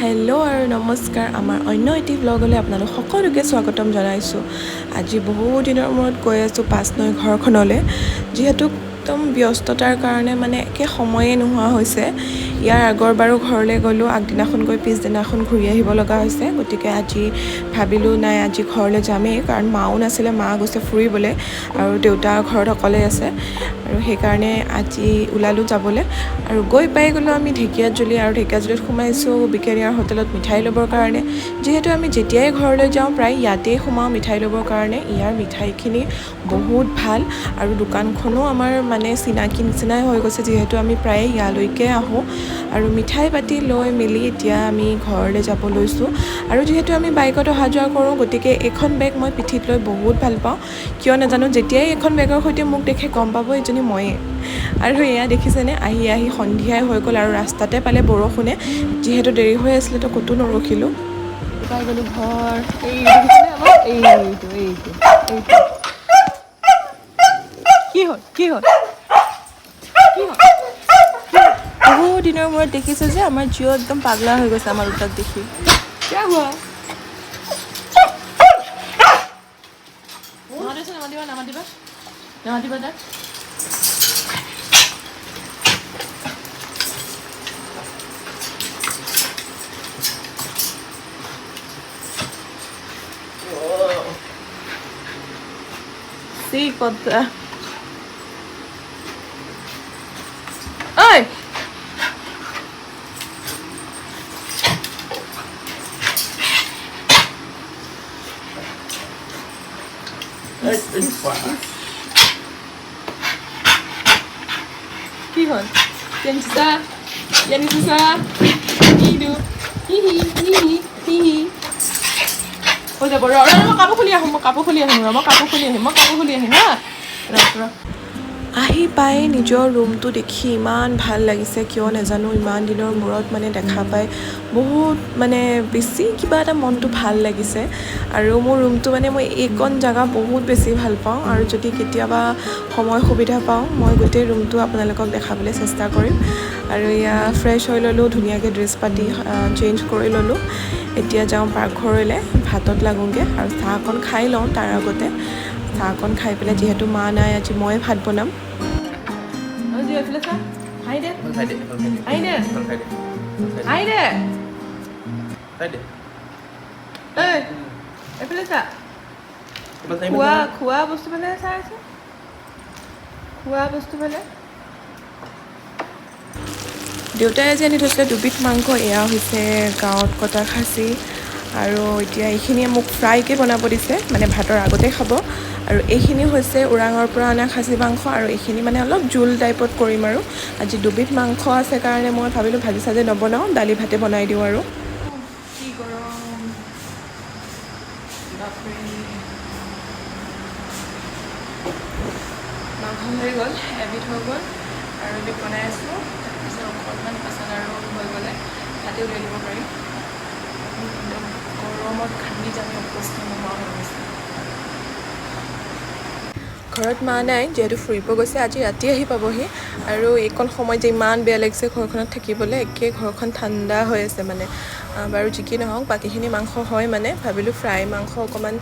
Hello' আৰু নমস্কাৰ আমাৰ অন্য এটি ব্লগলৈ আপোনালোক সকলোকে স্বাগতম জনাইছোঁ আজি বহু দিনৰ মূৰত গৈ আছোঁ 5 নং ঘৰখনলৈ যিহেতু একদম ব্যস্ততাৰ কাৰণে মানে একে সময়ে নোহোৱা হৈছে ইয়াৰ আগৰ বাৰো ঘৰলৈ গ'লোঁ আগদিনাখন গৈ পিছদিনাখন ঘূৰি আহিব লগা হৈছে গতিকে আজি ভাবিলোঁ নাই আজি ঘৰলৈ যামেই কাৰণ মাও নাছিলে মা গৈছে ফুৰিবলৈ আৰু দেউতা ঘৰত অকলে আছে আৰু সেইকাৰণে আজি ওলালোঁ যাবলৈ আৰু গৈ পাই গ'লোঁ আমি ঢেকীয়াজুলি আৰু ঢেকীয়াজুলিত সোমাইছোঁ বিকেনিয়াৰ হোটেলত মিঠাই ল'বৰ কাৰণে যিহেতু আমি যেতিয়াই ঘৰলৈ যাওঁ প্ৰায় ইয়াতেই সোমাওঁ মিঠাই ল'বৰ কাৰণে ইয়াৰ মিঠাইখিনি বহুত ভাল আৰু দোকানখনো আমাৰ মানে চিনাকি নিচিনাই হৈ গৈছে যিহেতু আমি প্ৰায়ে ইয়ালৈকে আহোঁ আৰু মিঠাই পাতি লৈ মেলি এতিয়া আমি ঘৰলৈ যাব লৈছোঁ আৰু যিহেতু আমি বাইকত অহা যোৱা কৰোঁ গতিকে এইখন বেগ মই পিঠিত লৈ বহুত ভাল পাওঁ কিয় নাজানো যেতিয়াই এইখন বেগৰ সৈতে মোক দেখে গম পাব এইজনী ময়ে আৰু এয়া দেখিছেনে আহি আহি সন্ধিয়াই হৈ গ'ল আৰু ৰাস্তাতে পালে বৰষুণে যিহেতু দেৰি হৈ আছিলে তো ক'তো নৰখিলোঁ পাই গ'লোঁ ঘৰ এইটো কি হ'ল বহুত দিনৰ মূৰত দেখিছোঁ যে আমাৰ জিঅ' একদম পাগলা হৈ গৈছে আমাৰ দুটাক দেখি কিয় হোৱা নামাতিবা তাক Sí, contra. ¡Ay! ¿Qué hon? ¿Quién está? ¿Quién está? Hihi, hihi. Ôi trời, rồi đó, কাপোৰ খুলি আহিম হা আহি পাই নিজৰ ৰুমটো দেখি ইমান ভাল লাগিছে কিয় নাজানো ইমান দিনৰ মূৰত মানে দেখা পাই বহুত মানে বেছি কিবা এটা মনটো ভাল লাগিছে আৰু মোৰ ৰুমটো মানে মই এইকণ জেগা বহুত বেছি ভাল পাওঁ আৰু যদি কেতিয়াবা সময় সুবিধা পাওঁ মই গোটেই ৰুমটো আপোনালোকক দেখাবলৈ চেষ্টা কৰিম আৰু এয়া ফ্ৰেছ হৈ ল'লোঁ ধুনীয়াকৈ ড্ৰেছ পাতি চেঞ্জ কৰি ল'লোঁ এতিয়া যাওঁ পাকঘৰলৈ ভাতত লাগোঁগৈ আৰু চাহ অকণ খাই লওঁ তাৰ আগতে চাহ অকণ খাই পেলাই যিহেতু মা নাই আজি ময়ে ভাত বনাম খোৱা বস্তু পেলাই চাই আছে খোৱা বস্তু পেলাই দেউতাই আজি আনি থৈছিলে দুবিধ মাংস এয়া হৈছে গাঁৱত কটা খাচী আৰু এতিয়া এইখিনিয়ে মোক ফ্ৰাইকৈ বনাব দিছে মানে ভাতৰ আগতে খাব আৰু এইখিনি হৈছে ওৰাঙৰ পৰা অনা খাচী মাংস আৰু এইখিনি মানে অলপ জোল টাইপত কৰিম আৰু আজি দুবিধ মাংস আছে কাৰণে মই ভাবিলোঁ ভাজি চাজি নবনাওঁ দালি ভাতে বনাই দিওঁ আৰু কি গৰম মাংস হৈ গ'ল এবিধ হৈ গ'ল আৰু এবিধ বনাই আছোঁ তাৰপিছত অকণমান পাছত আৰু হৈ গ'লে ভাতে উলিয়াই দিব পাৰিম গৰমত ঘামি জামি অৱস্থা নোহোৱা হৈ গৈছে ঘৰত মা নাই যিহেতু ফুৰিব গৈছে আজি ৰাতি আহি পাবহি আৰু এইকণ সময়ত যে ইমান বেয়া লাগিছে ঘৰখনত থাকিবলৈ একে ঘৰখন ঠাণ্ডা হৈ আছে মানে বাৰু যি কি নহওক বাকীখিনি মাংস হয় মানে ভাবিলোঁ ফ্ৰাই মাংস অকণমান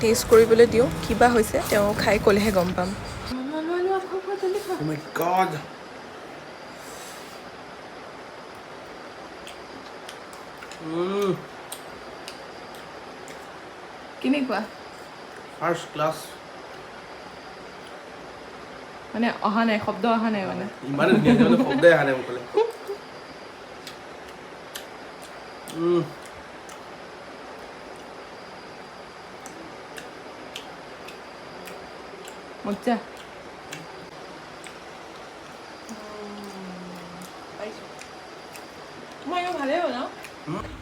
টেষ্ট কৰিবলৈ দিওঁ কিবা হৈছে তেওঁ খাই ক'লেহে গম পাম Oh my god! কেনেকুৱা First class. মানে অহা নাই শব্দ অহা নাই মানে ইমানে ধুনীয়া মানে শব্দই অহা নাই মোক ক'লে মজ্জা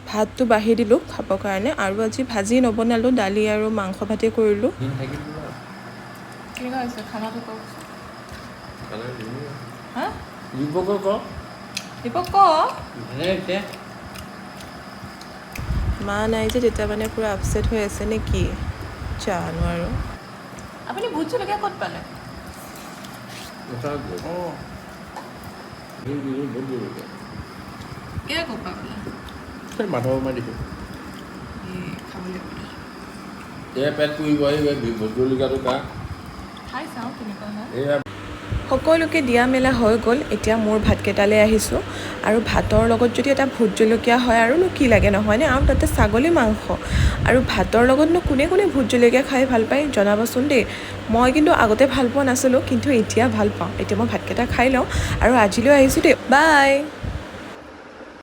ভাতটো বাঢ়ি দিলোঁ খাবৰ কাৰণে আৰু আজি ভাজি নবনালোঁ দালি আৰু মাংস ভাতেই কৰিলোঁ কেনেকুৱা হৈছে খানাটো কওকচোন মা নাই যে তেতিয়া মানে পূৰা আপছেট হৈ আছে নে কি জানো আৰু আপুনি ভোট জলকীয়া ক'ত পালে এয়া ক'ৰ পৰা পালে মাথা মাৰি দিছোঁ খাবলৈ এয়া পেট পুৰিব এই ভোট জলকীয়াটো কা খাই চাওঁ কেনেকুৱা হয় এয়া সকলোকে দিয়া মেলা হৈ গ'ল এতিয়া মোৰ ভাতকেইটালৈ আহিছোঁ আৰু ভাতৰ লগত যদি এটা ভোট জলকীয়া হয় আৰুনো কি লাগে নহয়নে আৰু তাতে ছাগলী মাংস আৰু ভাতৰ লগতনো কোনে কোনে ভোট জলকীয়া খাই ভাল পায় জনাবচোন দেই মই কিন্তু আগতে ভাল পোৱা নাছিলোঁ কিন্তু এতিয়া ভাল পাওঁ এতিয়া মই ভাতকেইটা খাই লওঁ আৰু আজিলৈ আহিছোঁ দেই বাই